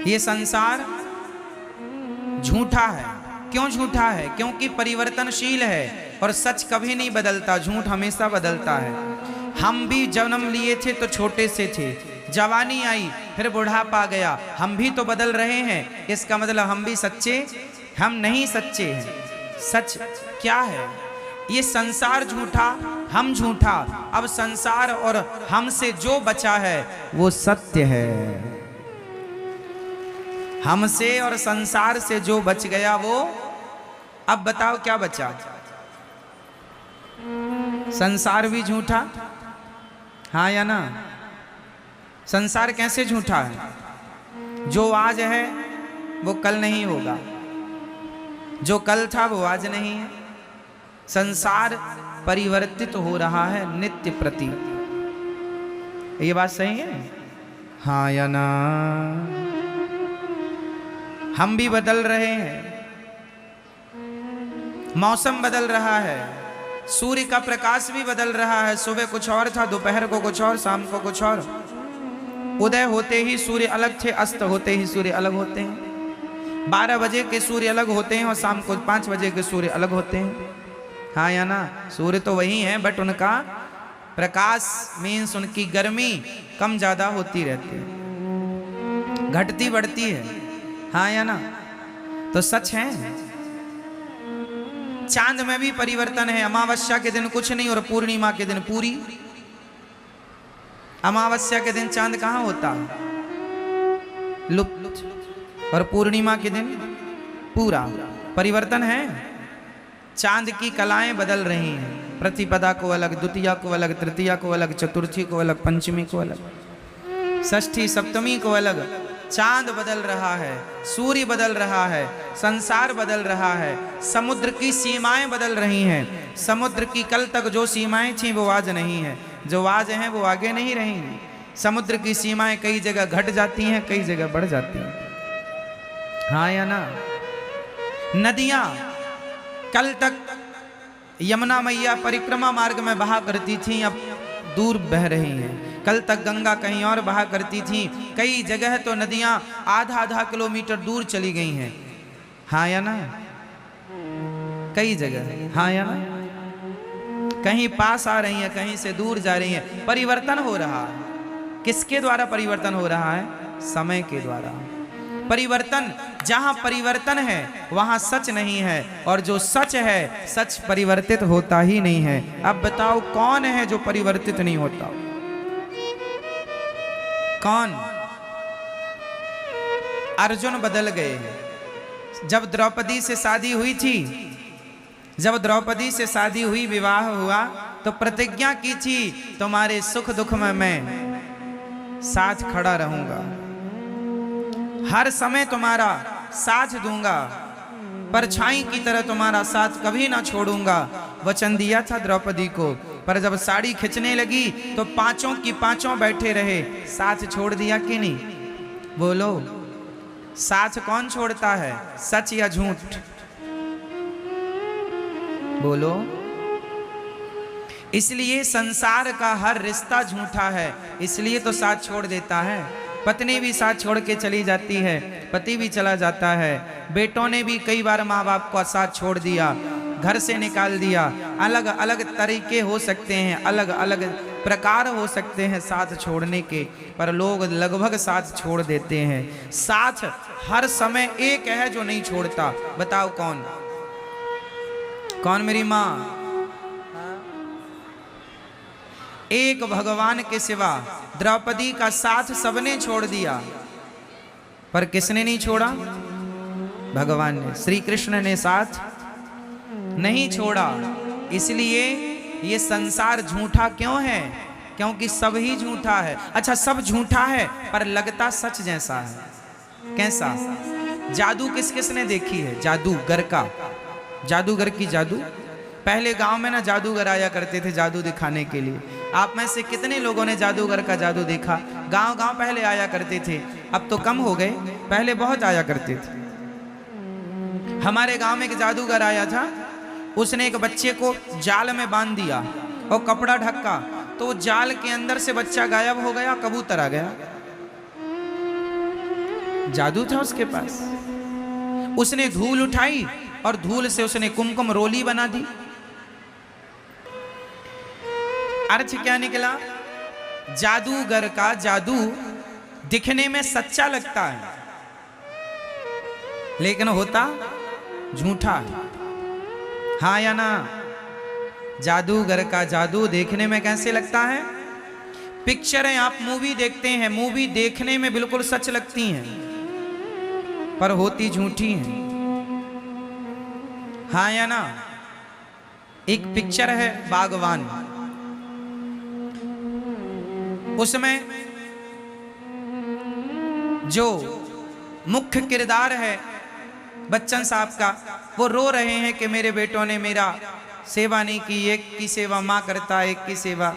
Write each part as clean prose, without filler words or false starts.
ये संसार झूठा है। क्यों झूठा है? क्योंकि परिवर्तनशील है और सच कभी नहीं बदलता, झूठ हमेशा बदलता है। हम भी जन्म लिए थे तो छोटे से थे, जवानी आई फिर बुढ़ापा गया, हम भी तो बदल रहे हैं। इसका मतलब हम भी सच्चे? हम नहीं सच्चे हैं। सच क्या है? ये संसार झूठा, हम झूठा। अब संसार और हमसे जो बचा है वो सत्य है। हमसे और संसार से जो बच गया वो, अब बताओ क्या बचा? संसार भी झूठा, हाँ या ना? संसार कैसे झूठा है? जो आज है वो कल नहीं होगा, जो कल था वो आज नहीं है। संसार परिवर्तित हो रहा है नित्य प्रति। ये बात सही है, हाँ या ना? हम भी बदल रहे हैं, मौसम बदल रहा है, सूर्य का प्रकाश भी बदल रहा है। सुबह कुछ और था, दोपहर को कुछ और, शाम को कुछ और। उदय होते ही सूर्य अलग थे, अस्त होते ही सूर्य अलग होते हैं। 12 बजे के सूर्य अलग होते हैं और शाम को 5 बजे के सूर्य अलग होते हैं, हाँ या ना? सूर्य तो वही है, बट उनका प्रकाश मीन्स उनकी गर्मी कम ज्यादा होती रहती है, घटती बढ़ती है, हाँ या ना? तो सच है। चांद में भी परिवर्तन है। अमावस्या के दिन कुछ नहीं और पूर्णिमा के दिन पूरी। अमावस्या के दिन चांद कहाँ होता? लुप्त। और पूर्णिमा के दिन पूरा। परिवर्तन है। चांद की कलाएं बदल रही हैं। प्रतिपदा को अलग, द्वितीया को अलग, तृतीया को अलग, चतुर्थी को अलग, पंचमी को अलग, षष्ठी सप्तमी को अलग। चांद बदल रहा है, सूर्य बदल रहा है, संसार बदल रहा है, समुद्र की सीमाएं बदल रही हैं। समुद्र की कल तक जो सीमाएं थीं वो आज नहीं है, जो आज हैं वो आगे नहीं रहेंगी। समुद्र की सीमाएं कई जगह घट जाती हैं, कई जगह बढ़ जाती हैं, हाँ या ना? नदियां कल तक यमुना मैया परिक्रमा मार्ग में बहा करती थीं, अब दूर बह रही हैं। कल तक गंगा कहीं और बहा करती थी, कई जगह तो नदियां आधा किलोमीटर दूर चली गई हैं, हाँ या ना? कई जगह, हाँ या ना? कहीं पास आ रही हैं, कहीं से दूर जा रही हैं। परिवर्तन हो रहा है। किसके द्वारा परिवर्तन हो रहा है? समय के द्वारा। परिवर्तन, जहां परिवर्तन है वहां सच नहीं है, और जो सच है सच परिवर्तित होता ही नहीं है। अब बताओ कौन है जो परिवर्तित नहीं होता? कौन? अर्जुन बदल गए हैं। जब द्रौपदी से शादी हुई थी, जब द्रौपदी से शादी हुई, विवाह हुआ, तो प्रतिज्ञा की थी तुम्हारे सुख दुख में मैं साथ खड़ा रहूंगा, हर समय तुम्हारा साथ दूंगा, परछाई की तरह तुम्हारा साथ कभी ना छोड़ूंगा। वचन दिया था द्रौपदी को, पर जब साड़ी खिंचने लगी तो पांचों की पांचों बैठे रहे। साथ छोड़ दिया कि नहीं? बोलो, साथ कौन छोड़ता है? सच या झूठ? बोलो। इसलिए संसार का हर रिश्ता झूठा है, इसलिए तो साथ छोड़ देता है। पत्नी भी साथ छोड़ के चली जाती है, पति भी चला जाता है, बेटों ने भी कई बार माँ बाप को साथ छोड़ दिया, घर से निकाल दिया। अलग अलग तरीके हो सकते हैं, अलग अलग प्रकार हो सकते हैं साथ छोड़ने के, पर लोग लगभग साथ छोड़ देते हैं। साथ हर समय एक है जो नहीं छोड़ता, बताओ कौन? कौन मेरी माँ? एक भगवान के सिवा द्रौपदी का साथ सबने छोड़ दिया, पर किसने नहीं छोड़ा? भगवान ने, श्री कृष्ण ने साथ नहीं छोड़ा। इसलिए ये संसार झूठा क्यों है? क्योंकि सब ही झूठा है। अच्छा, सब झूठा है पर लगता सच जैसा है। कैसा? जादू किस किस ने देखी है? जादूगर का, जादूगर की जादू। पहले गांव में ना जादूगर आया करते थे जादू दिखाने के लिए। आप में से कितने लोगों ने जादूगर का जादू देखा? गांव गांव पहले आया करते थे, अब तो कम हो गए, पहले बहुत आया करते थे। हमारे गांव में एक जादूगर आया था, उसने एक बच्चे को जाल में बांध दिया और कपड़ा ढका, तो जाल के अंदर से बच्चा गायब हो गया, कबूतर आ गया। जादू था उसके पास। उसने धूल उठाई और धूल से उसने कुमकुम रोली बना दी। अर्थ क्या निकला? जादूगर का जादू दिखने में सच्चा लगता है, लेकिन होता झूठा है। हाँ या ना? जादूगर का जादू देखने में कैसे लगता है? पिक्चरें आप मूवी देखते हैं, मूवी देखने में बिल्कुल सच लगती हैं, पर होती झूठी हैं। हाँ या ना? एक पिक्चर है बागवान, उसमें जो मुख्य किरदार है बच्चन साहब का, वो रो रहे हैं कि मेरे बेटों ने मेरा सेवा नहीं की। एक की सेवा माँ करता, एक की सेवा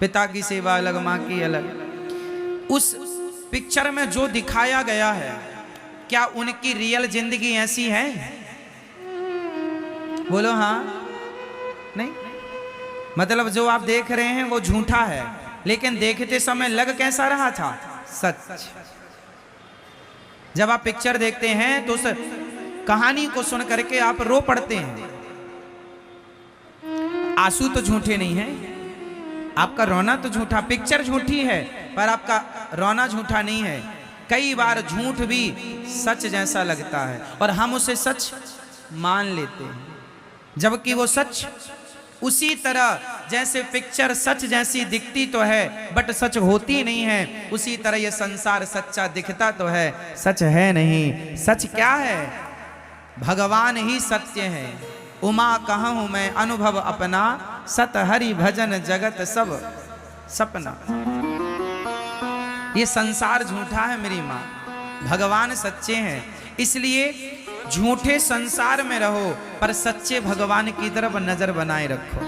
पिता की सेवा अलग, माँ की अलग। उस पिक्चर में जो दिखाया गया है, क्या उनकी रियल जिंदगी ऐसी है? बोलो हाँ नहीं? मतलब जो आप देख रहे हैं वो झूठा है, लेकिन देखते समय लग कैसा रहा था? सच। जब आप पिक्चर देखते हैं तो उस कहानी को सुन करके आप रो पड़ते हैं। आंसू तो झूठे नहीं है, आपका रोना तो झूठा। पिक्चर झूठी है पर आपका रोना झूठा नहीं है। कई बार झूठ भी सच जैसा लगता है और हम उसे सच मान लेते हैं, जबकि वो सच उसी तरह जैसे पिक्चर सच जैसी दिखती तो है बट सच होती नहीं है, उसी तरह ये संसार सच्चा दिखता तो है, सच है नहीं। सच क्या है? भगवान ही सत्य है। उमा कहूँ मैं अनुभव अपना, सत हरि भजन जगत सब सपना। ये संसार झूठा है मेरी माँ, भगवान सच्चे हैं। इसलिए झूठे संसार में रहो पर सच्चे भगवान की तरफ नजर बनाए रखो।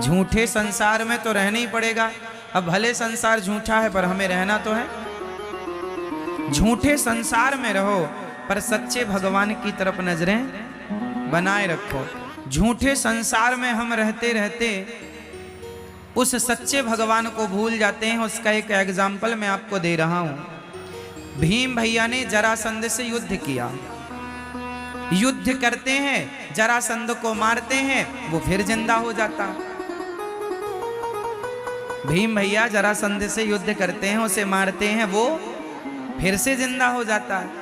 झूठे संसार में तो रहना ही पड़ेगा। अब भले संसार झूठा है पर हमें रहना तो है। झूठे संसार में रहो पर सच्चे भगवान की तरफ नजरें बनाए रखो। झूठे संसार में हम रहते रहते उस सच्चे भगवान को भूल जाते हैं। उसका एक एग्जाम्पल मैं आपको दे रहा हूं। भीम भैया ने जरासंध से युद्ध किया। युद्ध करते हैं, जरासंध को मारते हैं, वो फिर जिंदा हो जाता। भीम भैया जरासंध से युद्ध करते हैं, उसे मारते हैं, वो फिर से जिंदा हो जाता है।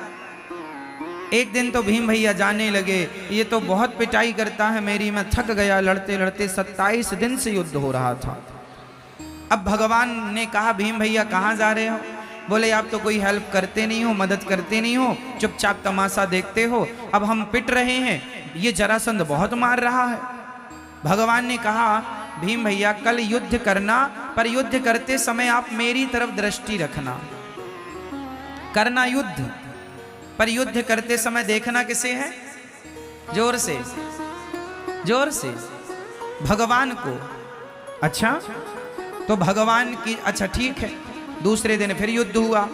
एक दिन तो भीम भैया जाने लगे, ये तो बहुत पिटाई करता है मेरी, मैं थक गया लड़ते लड़ते। 27 दिन से युद्ध हो रहा था। अब भगवान ने कहा भीम भैया कहाँ जा रहे हो? बोले आप तो कोई हेल्प करते नहीं हो, मदद करते नहीं हो, चुपचाप तमाशा देखते हो। अब हम पिट रहे हैं, ये जरासंध बहुत मार रहा है। भगवान ने कहा भीम भैया कल युद्ध करना, पर युद्ध करते समय आप मेरी तरफ दृष्टि रखना। करना युद्ध, पर युद्ध करते समय देखना किसे है? जोर से, जोर से भगवान को। अच्छा तो भगवान की, अच्छा ठीक है। दूसरे दिन फिर युद्ध हुआ।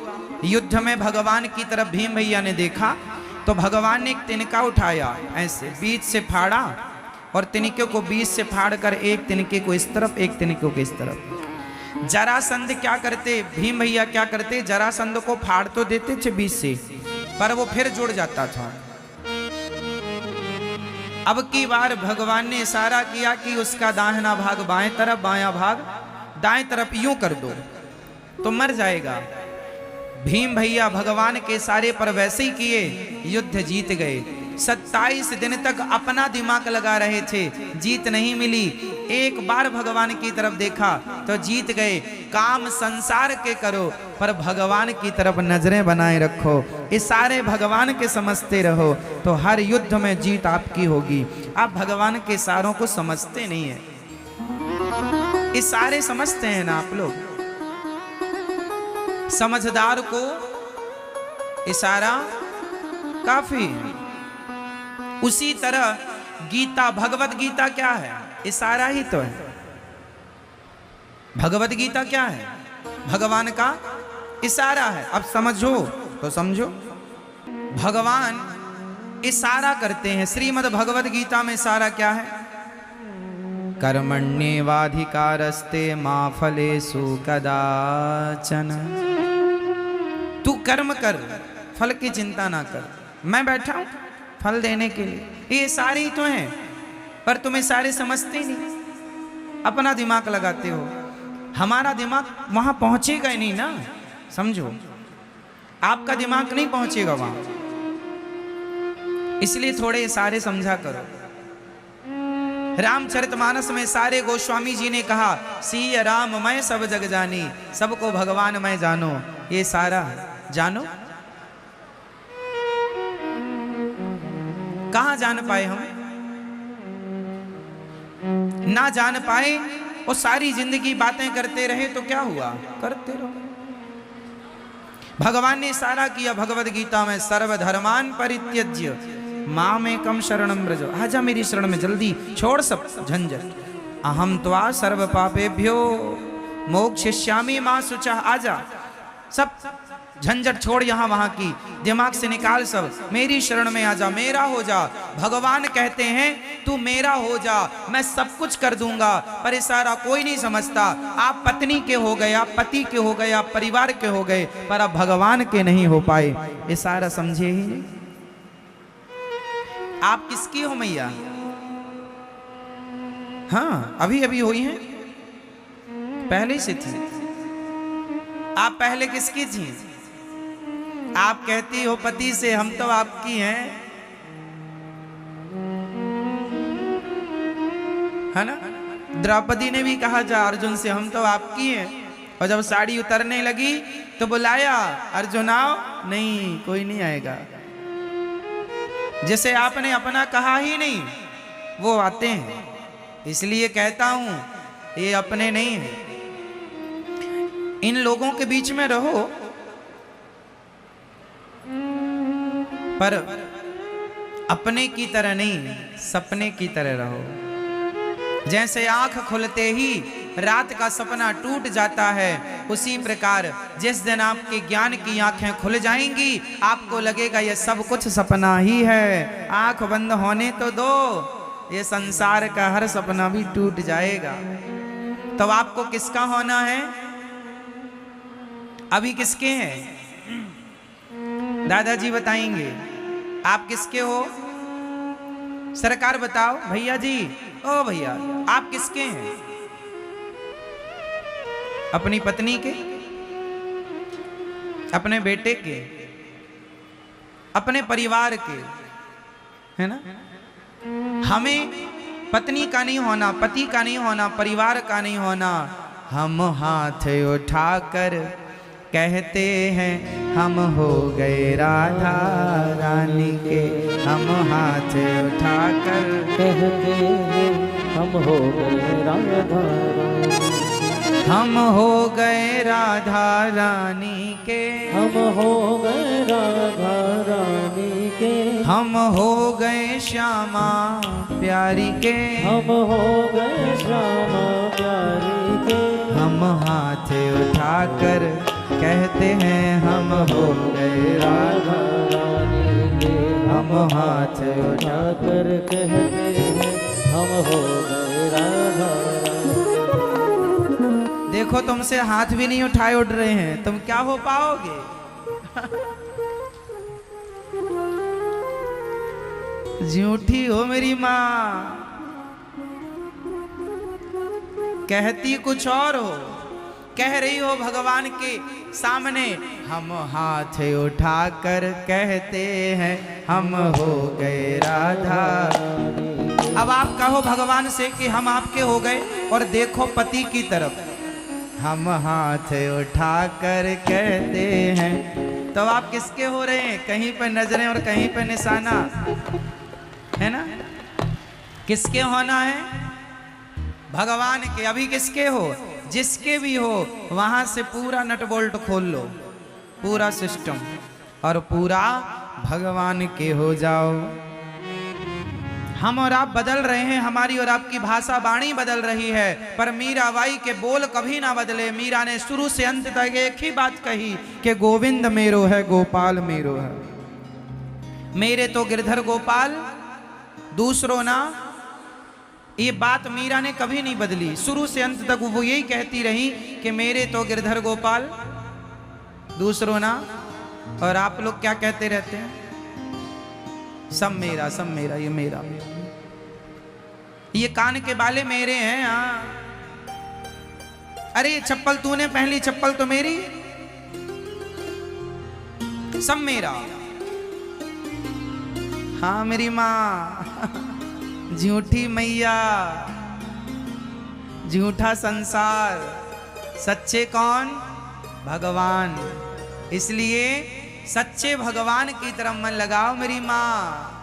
युद्ध में भगवान की तरफ भीम भैया ने देखा तो भगवान ने एक तिनका उठाया, ऐसे बीच से फाड़ा और तिनके को बीच से फाड़ कर एक तिनके को इस तरफ, एक तिनके को इस तरफ। जरासंध क्या करते, भीम भैया क्या करते, जरासंध को फाड़ तो देते थे बीच से, पर वो फिर जुड़ जाता था। अब की बार भगवान ने इशारा किया कि उसका दाहिना भाग बाएं तरफ, बायां भाग दाएं तरफ, यूं कर दो तो मर जाएगा। भीम भैया भगवान के इशारे पर वैसे ही किए, युद्ध जीत गए। 27 दिन तक अपना दिमाग लगा रहे थे, जीत नहीं मिली। एक बार भगवान की तरफ देखा तो जीत गए। काम संसार के करो पर भगवान की तरफ नजरें बनाए रखो। इशारे भगवान के समझते रहो तो हर युद्ध में जीत आपकी होगी। आप भगवान के इशारों को समझते नहीं है, इशारे समझते हैं ना आप लोग। समझदार को इशारा काफी है। उसी तरह गीता, भगवत गीता क्या है? इशारा ही तो है। भगवत गीता क्या है? भगवान का इशारा है। अब समझो तो समझो, भगवान इशारा करते हैं। श्रीमद् भगवत गीता में इशारा क्या है? कर्मण्येवाधिकारस्ते मा फलेषु कदाचन। कर्म कर, फल की चिंता ना कर। मैं बैठा हूं फल देने के लिए, ये सारे ही तो हैं, पर तुम्हें सारे समझते ही नहीं, अपना दिमाग लगाते हो। हमारा दिमाग वहां पहुंचेगा ही नहीं ना, समझो, आपका दिमाग नहीं पहुंचेगा वहां, इसलिए थोड़े सारे समझा करो। रामचरितमानस में सारे गोस्वामी जी ने कहा, सिय राम मैं सब जग जानी, सबको भगवान मैं जानो। ये सारा जानो, कहां जान पाए हम? ना जान पाए और सारी जिंदगी बातें करते रहे तो क्या हुआ? करते रहो। भगवान ने सारा किया भगवद गीता में, सर्वधर्मान परित्यज्य मामेकं शरणं व्रज। आजा मेरी शरण में, जल्दी छोड़ सब झंझट। अहम त्वा सर्व पापेभ्यो मोक्षयिष्यामि मा शुचः। आजा, सब झंझट छोड़ यहाँ वहां की, दिमाग से निकाल सब, मेरी शरण में आजा, मेरा हो जा। भगवान कहते हैं तू मेरा हो जा, मैं सब कुछ कर दूंगा। पर इशारा कोई नहीं समझता। आप पत्नी के हो गए, आप पति के हो गए, आप परिवार के हो गए, पर आप भगवान के नहीं हो पाए। इशारा समझे ही नहीं। आप किसकी हो मैया? हाँ, अभी अभी हुई हैं, पहले से थी। आप पहले किसकी थी? आप कहती हो पति से, हम तो आपकी हैं, है ना? द्रौपदी ने भी कहा जा अर्जुन से, हम तो आपकी हैं। और जब साड़ी उतरने लगी तो बुलाया, अर्जुन आओ, नहीं कोई नहीं आएगा। जिसे आपने अपना कहा ही नहीं वो आते हैं। इसलिए कहता हूं ये अपने नहीं है। इन लोगों के बीच में रहो, पर अपने की तरह नहीं, सपने की तरह रहो। जैसे आंख खुलते ही रात का सपना टूट जाता है, उसी प्रकार जिस दिन आपके ज्ञान की आंखें खुल जाएंगी, आपको लगेगा ये सब कुछ सपना ही है। आंख बंद होने तो दो, ये संसार का हर सपना भी टूट जाएगा। तो आपको किसका होना है? अभी किसके हैं? दादाजी बताएंगे आप किसके हो। सरकार बताओ भैया जी, ओ भैया आप किसके हैं? अपनी पत्नी के, अपने बेटे के, अपने परिवार के, है ना? हमें पत्नी का नहीं होना, पति का नहीं होना, परिवार का नहीं होना। हम हाथ उठाकर कहते हैं हम हो गए राधा रानी के। हम हाथ उठाकर कहते हैं हम हो गए राधा, हम हो गए राधा रानी के। हम हो गए राधा रानी के। हम हो गए श्यामा प्यारी के। हम हो गए श्यामा प्यारी के। हम हाथ उठाकर कहते हैं हम हो गए राधा रानी के। हम हाथ उठाकर कहते हैं हम हो गए राधा रानी। देखो तुमसे हाथ भी नहीं उठाए उठ रहे हैं, तुम क्या हो पाओगे? झूठी हो मेरी माँ, कहती कुछ और हो, कह रही हो भगवान के सामने हम हाथ उठाकर कहते हैं हम हो गए राधा। अब आप कहो भगवान से कि हम आपके हो गए, और देखो पति की तरफ, हम हाथ उठाकर कहते हैं। तो आप किसके हो रहे हैं? कहीं पर नजरें और कहीं पर निशाना, है ना? किसके होना है? भगवान के। अभी किसके हो? जिसके भी हो, वहां से पूरा नट बोल्ट खोल लो, पूरा सिस्टम, और पूरा भगवान के हो जाओ। हम और आप बदल रहे हैं, हमारी और आपकी भाषा वाणी बदल रही है, पर मीराबाई के बोल कभी ना बदले। मीरा ने शुरू से अंत तक एक ही बात कही कि गोविंद मेरो है, गोपाल मेरो है। मेरे तो गिरधर गोपाल, दूसरों ना। ये बात मीरा ने कभी नहीं बदली, शुरू से अंत तक वो यही कहती रही कि मेरे तो गिरधर गोपाल, दूसरों ना। और आप लोग क्या कहते रहते हैं? सब मेरा, सब मेरा, ये मेरा, ये कान के बाले मेरे हैं। हाँ, अरे ये चप्पल तूने पहनी, चप्पल तो मेरी, सब मेरा। हाँ मेरी माँ, झूठी मैया, झूठा संसार, सच्चे कौन? भगवान। इसलिए सच्चे भगवान की तरफ मन लगाओ मेरी माँ।